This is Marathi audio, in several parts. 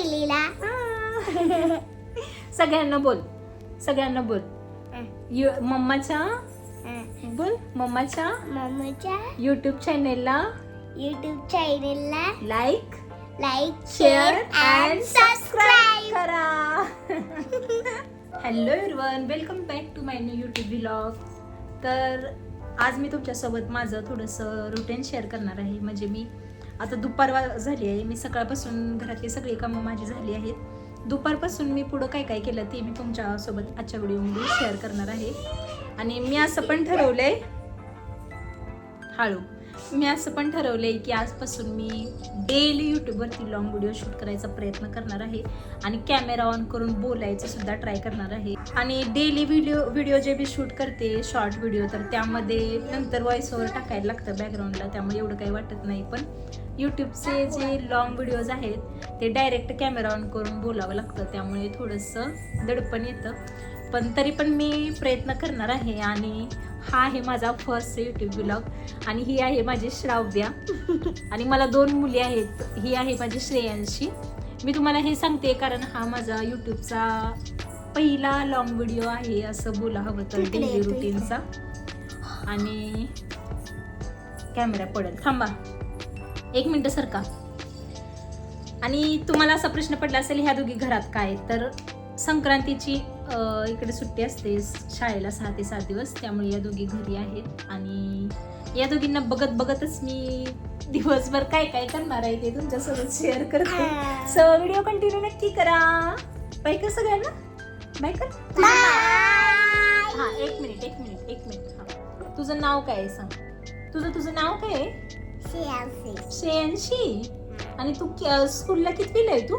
पहिलीला. सगळ्यांना बोल, सगळ्यांना बोल. मम्माच्या बोल, मम्माच्या मम्मीच्या YouTube चॅनेलला YouTube चॅनेलला लाईक शेअर and सबस्क्राईब करा. Hello everyone, welcome back to my new YouTube vlog. तर आज मी तुमच्यासोबत माझं थोडंसं रुटीन शेअर करणार आहे. म्हणजे मी आता दुपार झाली आहे, मी सकाळपासून घरातली सगळी कामं माझी झाली आहेत. दुपारपासून मी पुढं काय काय केलं ते मी तुमच्यासोबत आजच्या व्हिडिओमध्ये शेअर करणार आहे. आणि मी असं पण ठरवलंय की आजपासून मी डेली यूट्यूबवरती लॉंग व्हिडिओ शूट करायचा प्रयत्न करणार आहे आणि कॅमेरा ऑन करून बोलायचं सुद्धा ट्राय करणार आहे. आणि डेली व्हिडिओ जे मी शूट करते शॉर्ट व्हिडिओ, तर त्यामध्ये नंतर व्हॉइस ओव्हर टाकायला लागतं बॅकग्राऊंडला, त्यामुळे एवढं काही वाटत नाही. पण यूट्यूबचे जे लॉंग व्हिडिओज आहेत ते डायरेक्ट कॅमेरा ऑन करून बोलावं लागतं, त्यामुळे थोडंसं दडपण येतं. पण तरी पण मी प्रयत्न करणार आहे. आणि हा आहे माझा फर्स्ट यूट्यूब व्लॉग आणि ही आहे माझी श्राव्या. आणि मला 2 मुली आहेत. ही आहे माझी श्रेयांशी. मी तुम्हाला हे सांगते कारण हा माझा यूट्यूबचा पहिला लॉंग व्हिडिओ आहे असं बोला हवं तर, डेली रुटीनचा. आणि कॅमेरा पडेल, थांबा 1 मिनिट सरका. आणि तुम्हाला असा प्रश्न पडला असेल ह्या दोघी घरात काय, तर संक्रांतीची इकडे सुट्टी असते शाळेला 6 ते 7 दिवस, त्यामुळे या दोघी घरी आहेत. आणि या दोघींना बघतच मी दिवसभर काय काय करणार आहे ते तुमच्यासोबत शेअर करते. सो व्हिडिओ कंटिन्यू नक्की करा. बाय कर सगळ्यांना, बाय कर. हा एक मिनिट हा. तुझं नाव काय आहे सांग. तुझं नाव काय आहे? श्रेयांशी. आणि तू स्कूलला कितवीला आहे तू?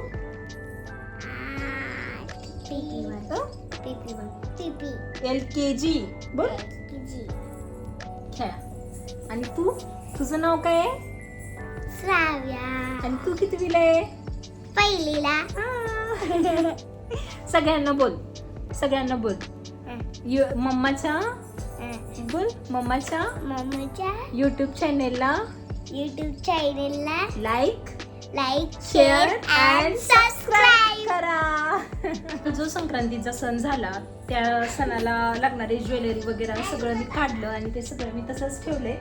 LKG. बोल. खेळा. आणि तुझं नाव काय आहे? श्राव्या. आणि तू कितवीला आहे? पहिलीला. सगळ्यांना बोल, मम्माच्या YouTube चॅनेलला लाईक शेअर and सबस्क्राईब करा. जो संक्रांतीचा सण झाला त्या सणाला लागणारी ज्वेलरी वगैरे सगळं मी काढलं आणि ते सगळं मी तसंच ठेवलंय.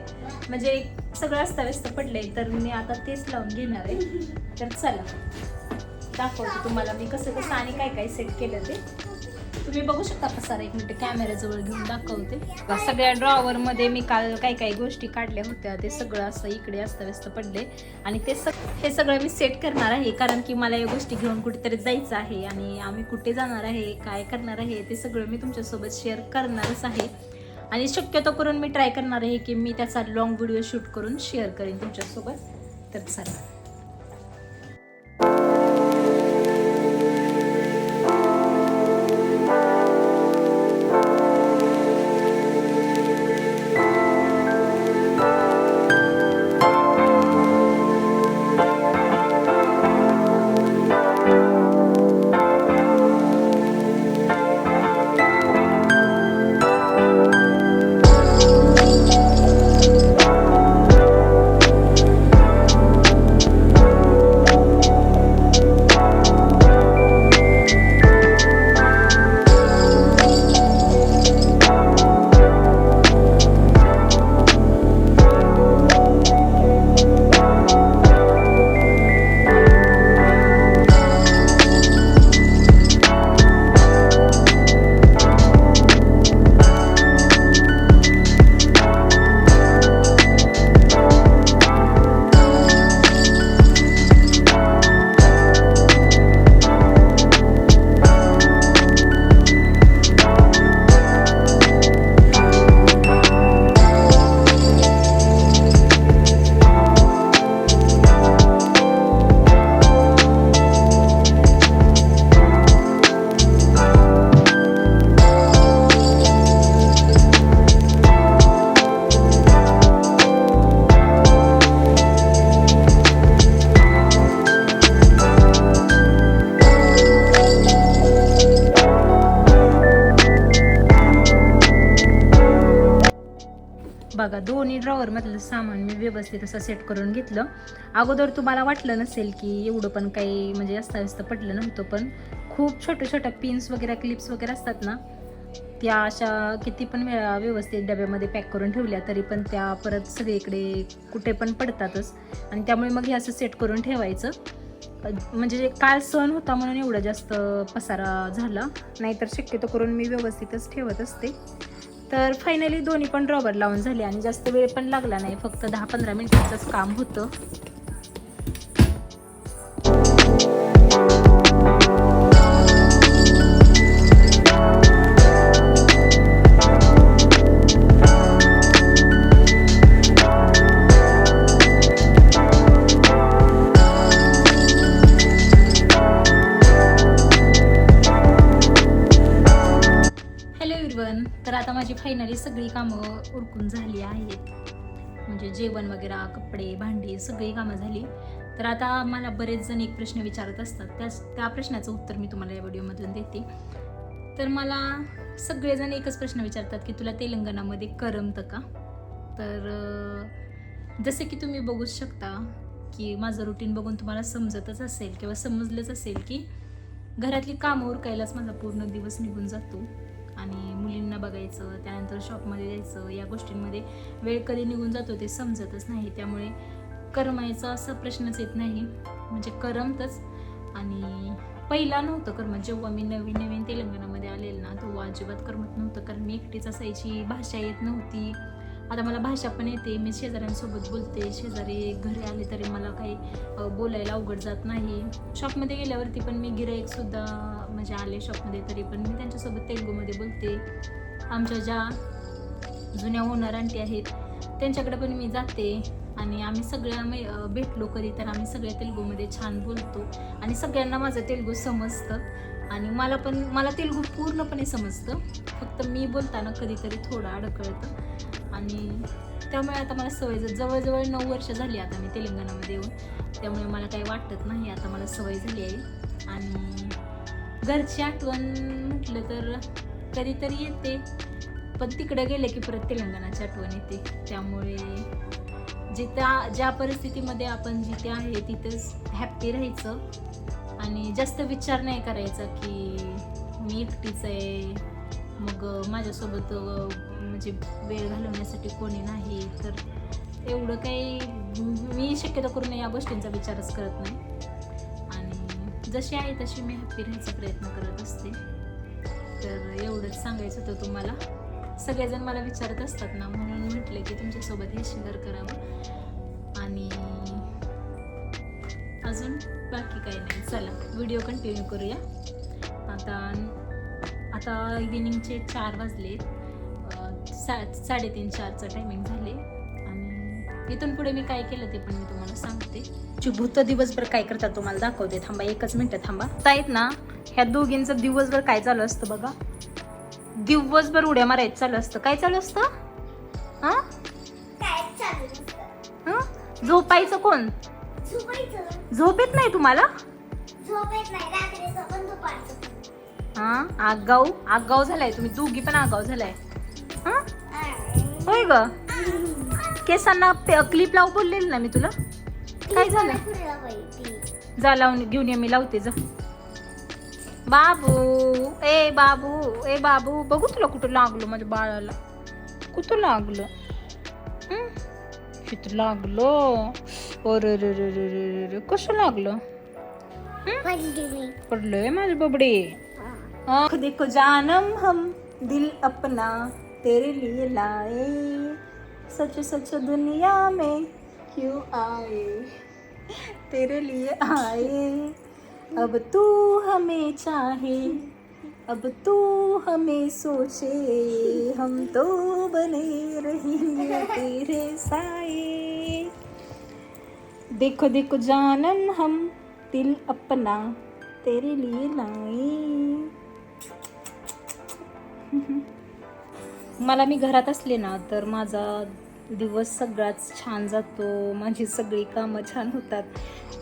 म्हणजे सगळं अस्ताव्यस्त पडलंय, तर मी आता तेच लावून घेणार आहे. तर चला दाखवते तुम्हाला मी कसं आणि काय काय सेट केलं ते तुम्ही बघू शकता. पसारा 1 मिनिट कॅमेऱ्याजवळ घेऊन दाखवते. सगळ्या ड्रॉवर मध्ये मी काल काय काय गोष्टी काढल्या होत्या ते सगळं असं इकडे अस्ताव्यस्त पडले. आणि हे सगळं मी सेट करणार आहे कारण की मला या गोष्टी घेऊन कुठेतरी जायचं आहे. आणि आम्ही कुठे जाणार आहे, काय करणार आहे ते सगळं मी तुमच्यासोबत शेअर करणारच आहे. आणि शक्यतो करून मी ट्राय करणार आहे की मी त्याचा लॉंग व्हिडिओ शूट करून शेअर करेन तुमच्यासोबत. तर चला. बघा दोन्ही ड्रॉवर मधलं सामान मी व्यवस्थित असं सेट करून घेतलं. अगोदर तुम्हाला वाटलं नसेल की एवढं पण काही म्हणजे अस्ताव्यस्त पडलं नव्हतं, पण खूप छोट्या छोट्या पिन्स वगैरे क्लिप्स वगैरे असतात ना, त्या अशा किती पण वेळा व्यवस्थित डब्यामध्ये पॅक करून ठेवल्या तरी पण त्या परत सगळीकडे कुठे पण पडतातच. आणि त्यामुळे मग हे असं सेट करून ठेवायचं. म्हणजे काल सण होता म्हणून एवढा जास्त पसारा झाला, नाहीतर शक्यतो करून मी व्यवस्थितच ठेवत असते. तर फायनली दोन्ही पण ड्रॉवर लावून झाले आणि जास्त वेळ पण लागला नाही, फक्त 10-15 मिनिटाचंच काम होतं. तर आता माझी फायनली सगळी कामं उरकून झाली आहेत. म्हणजे जेवण वगैरे, कपडे, भांडी सगळी कामं झाली. तर आता मला बरेच जण एक प्रश्न विचारत असतात, त्या प्रश्नाचं उत्तर मी तुम्हाला या व्हिडिओमधून देते. तर मला सगळेजण एकच प्रश्न विचारतात की तुला तेलंगणामध्ये करमतं का? तर जसे की तुम्ही बघूच शकता की माझं रुटीन बघून तुम्हाला समजतच असेल किंवा समजलंच असेल की घरातली कामं उरकायलाच माझा पूर्ण दिवस निघून जातो. आणि मुलींना बघायचं, त्यानंतर शॉपमध्ये जायचं, या गोष्टींमध्ये वेळ कधी निघून जातो ते समजतच नाही. त्यामुळे करमायचा असा प्रश्नच येत नाही. म्हणजे करमतच. आणि पहिला नव्हतं करमत, जेव्हा मी नवीन तेलंगणामध्ये आलेल ना तेव्हा अजिबात करमत नव्हतं, कारण मी एकटीच असायची, भाषा येत नव्हती. आता मला भाषा पण येते, मी शेजाऱ्यांसोबत बोलते, शेजारी घरी आले तरी मला काही बोलायला अवघड जात नाही. शॉपमध्ये गेल्यावरती पण मी गिराईकसुद्धा म्हणजे आले शॉपमध्ये तरी पण मी त्यांच्यासोबत तेलुगूमध्ये बोलते. आमच्या ज्या जुन्या ओनर आंटी आहेत त्यांच्याकडे पण मी जाते आणि आम्ही सगळ्या भेटलो कधी तर आम्ही सगळ्या तेलुगूमध्ये छान बोलतो आणि सगळ्यांना माझं तेलुगू समजतं. आणि मला तेलुगू पूर्णपणे समजतं, फक्त मी बोलताना कधीतरी थोडं अडकळतं. आणि त्यामुळे आता मला सवय, जवळजवळ 9 वर्ष झाली आता मी तेलंगणामध्ये येऊन, त्यामुळे मला काही वाटत नाही, आता मला सवय झाली आहे. आणि घरची आठवण म्हटलं तर कधीतरी येते, पण तिकडे गेले की परत तेलंगणाची आठवण येते. त्यामुळे ज्या परिस्थितीमध्ये आपण जिथे आहे तिथंच हॅप्पी राहायचं आणि जास्त विचार नाही करायचा की मी एकटीच आहे, मग माझ्यासोबत म्हणजे वेळ घालवण्यासाठी कोणी नाही. तर एवढं काही मी शक्यतो करून या गोष्टींचा विचारच करत नाही आणि जशी आहे तशी मी हॅप्पी राहायचा प्रयत्न करत असते. तर एवढंच सांगायचं होतं तुम्हाला. सगळेजण मला विचारत असतात ना, म्हणून म्हटलं की तुमच्यासोबत हे शेअर करावं. आणि अजून बाकी काही नाही. चला व्हिडिओ कंटिन्यू करूया. आता इव्हिनिंगचे 4 वाजले, 3:30-4चं टायमिंग झाले. आणि इथून पुढे मी काय केलं ते पण मी तुम्हाला सांगते. भूत दिवसभर काय करतात तुम्हाला दाखवते. थांबा, 1 मिनिट थांबा. आहेत ना ह्या दोघींचं दिवसभर काय चालू असतं बघा. दिवसभर उड्या मारायचं चालू असतं. काय चालू असतं? झोपायचं कोण? झोप येत नाही तुम्हाला? आगाऊ झालाय तुम्ही दोघी पण, आगाऊ झालाय. होय ग, केसांना क्लिप लावू बोललेली ना मी तुला. काय झालं? जा लावून घेऊन ये, मी लावते जा. बाबू बघू तुला कुठं लागलो, माझ्या बाळाला कुठं लागलं? किती लागलं? अरे रे कसं लागलं? पडलोय माझे बबडे. देखो जानम हम दिल अपना तेरे लिए लाए, सच सच दुनिया में क्यों आए, तेरे लिए आए. अब तू हमें चाहे, अब तू हमें सोचे, हम तो बने रहेंगे तेरे साए. देखो देखो जानम हम दिल अपना तेरे लिए लाए. मला मी घरात असले ना तर माझा दिवस सगळाच छान जातो, माझी सगळी कामं छान होतात.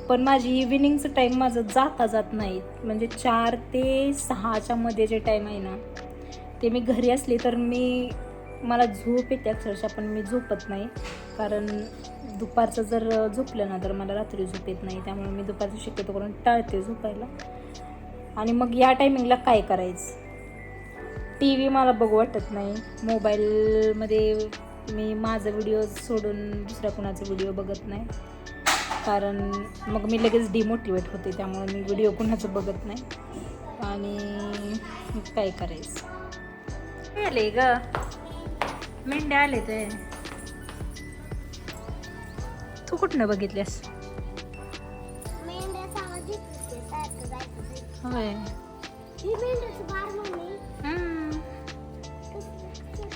पण माझी इव्हिनिंगचं टाईम माझं जात नाही. म्हणजे 4 ते 6च्या मध्ये जे टाईम आहे ना ते मी घरी असले तर मी मला झोप येते अक्षरशः, पण मी झोपत नाही. कारण दुपारचं जर झोपलं ना तर मला रात्री झोप येत नाही. त्यामुळे मी दुपारचं शक्यतो करून टाळते झोपायला. आणि मग या टायमिंगला काय करायचं? टी व्ही मला बघू वाटत नाही. मोबाईलमध्ये मी माझा व्हिडिओ सोडून दुसऱ्या कुणाचा व्हिडिओ बघत नाही. कारण मग मी लगेच डिमोटिवेट होते. त्यामुळे मी व्हिडिओ कुणाचं बघत नाही. आणि काय करायचं? आले ग मेंढ्या आले ते. तू कुठनं बघितल्यास? होय.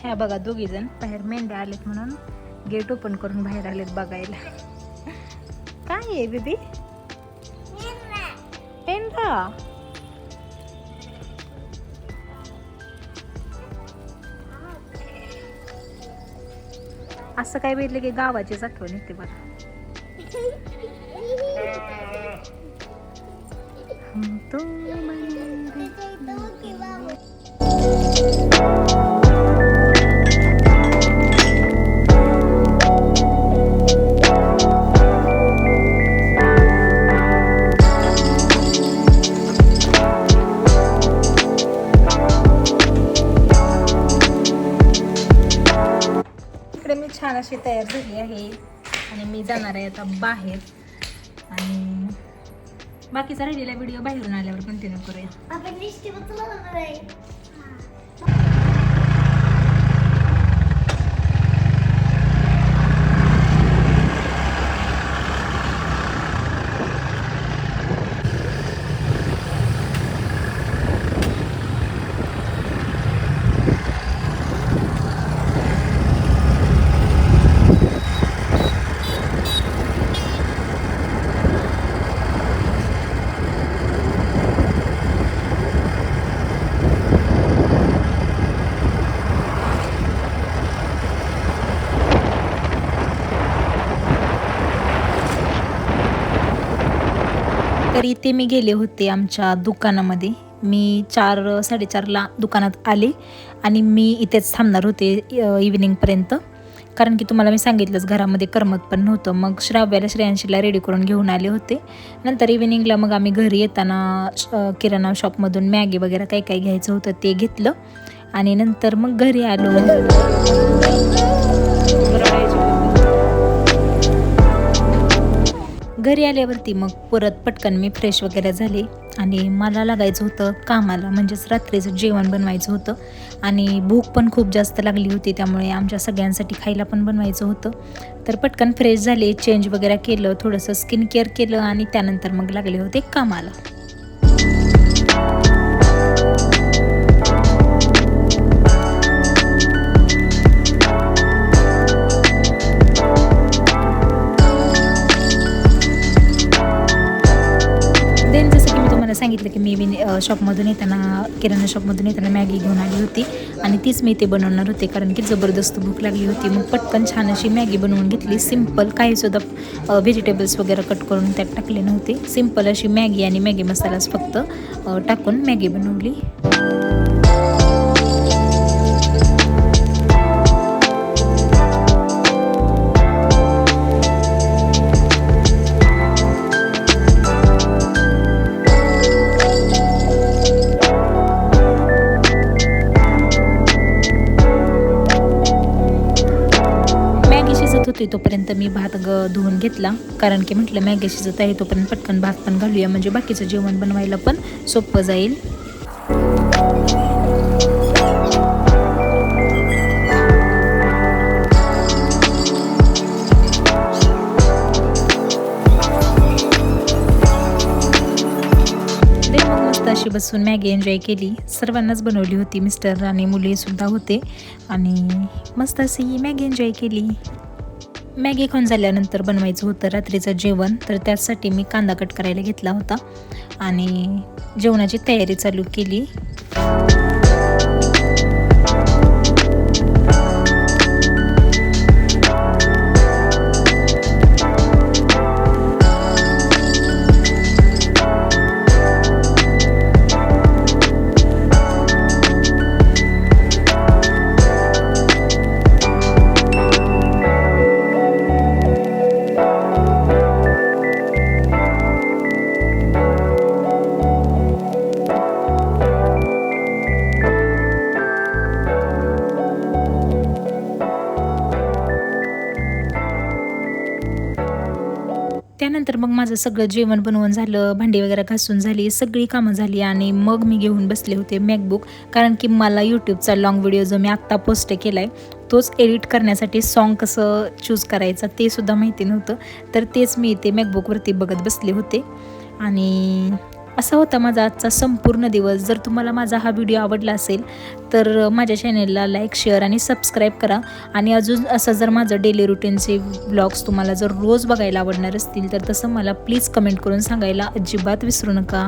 ह्या बघा दोघी जण बाहेर मेंढ्या आलेत म्हणून गेट ओपन करून बाहेर आलेत बघायला. काय आहे बेबी? पेंढा. असं काय भेटलं की गावाचीच आठवण येते बघा. तो इकडे मी छान अशी तयार झाली आहे आणि मी जाणार आहे आता बाहेर. आणि बाकीचा राहिलेला व्हिडिओ बाहेरून आल्यावर कंटिन्यू करूया. तर इथे मी गेले होते आमच्या दुकानामध्ये. मी 4-4:30ला दुकानात आले आणि मी इथेच थांबणार होते इव्हिनिंगपर्यंत. कारण की तुम्हाला मी सांगितलंच घरामध्ये करमत पण नव्हतं. मग श्राव्याला श्रेयांशीला रेडी करून घेऊन आले होते. नंतर इव्हिनिंगला मग आम्ही घरी येताना किराणा शॉपमधून मॅगी वगैरे काही काही घ्यायचं होतं ते घेतलं. आणि नंतर मग घरी आलो. घरी आल्यावरती मग परत पटकन मी फ्रेश वगैरे झाले आणि मला लागायचं होतं कामाला, म्हणजेच रात्रीचं जेवण बनवायचं होतं. आणि भूक पण खूप जास्त लागली होती, त्यामुळे आमच्या सगळ्यांसाठी खायला पण बनवायचं होतं. तर पटकन फ्रेश झाले, चेंज वगैरे केलं, थोडंसं स्किन केअर केलं आणि त्यानंतर मग लागले होते कामाला. सांगितलं की मी शॉपमधून येताना किराणा शॉपमधून येताना मॅगी घेऊन आली होती आणि तीच मी ते बनवणार होते. कारण की जबरदस्त भूक लागली होती. मग पटकन छान अशी मॅगी बनवून घेतली. सिम्पल, काहीसुद्धा व्हेजिटेबल्स वगैरे कट करून त्यात टाकले नव्हते. सिम्पल अशी मॅगी आणि मॅगी मसालाच फक्त टाकून मॅगी बनवली. तोपर्यंत मी भात धुवून घेतला. कारण की म्हटलं मॅगी शिजत आहे तोपर्यंत पटकन भात पण घालूया, म्हणजे बाकीचं जेवण बनवायला पण सोपं जाईल. मस्त अशी बसून मॅगी एन्जॉय केली. सर्वांनाच बनवली होती, मिस्टर आणि मुली सुद्धा होते आणि मस्त अशी मॅगी एन्जॉय केली. मॅगी खाऊन झाल्यानंतर बनवायचं होतं रात्रीचं जेवण. तर त्यासाठी मी कांदा कट करायला घेतला होता आणि जेवणाची तयारी चालू केली. त्यानंतर मग माझं सगळं जेवण बनवून झालं, भांडी वगैरे घासून झाली, सगळी कामं झाली आणि मग मी घेऊन बसले होते मॅकबुक. कारण की मला यूट्यूबचा लॉंग व्हिडिओ जो मी आत्ता पोस्ट केला आहे तोच एडिट करण्यासाठी सॉन्ग कसं चूज करायचं ते सुद्धा माहिती नव्हतं. तर तेच मी इथे मॅकबुकवरती बघत बसले होते आणि असा होता माझा आजचा संपूर्ण दिवस. जर तुम्हाला माझा हा व्हिडिओ आवडला असेल तर माझ्या चॅनेलला लाईक, शेअर आणि सबस्क्राईब करा. आणि अजून असं जर माझं डेली रुटीनचे व्लॉग्स तुम्हाला जर रोज बघायला आवडणार असतील तर तसं मला प्लीज कमेंट करून सांगायला अजिबात विसरू नका.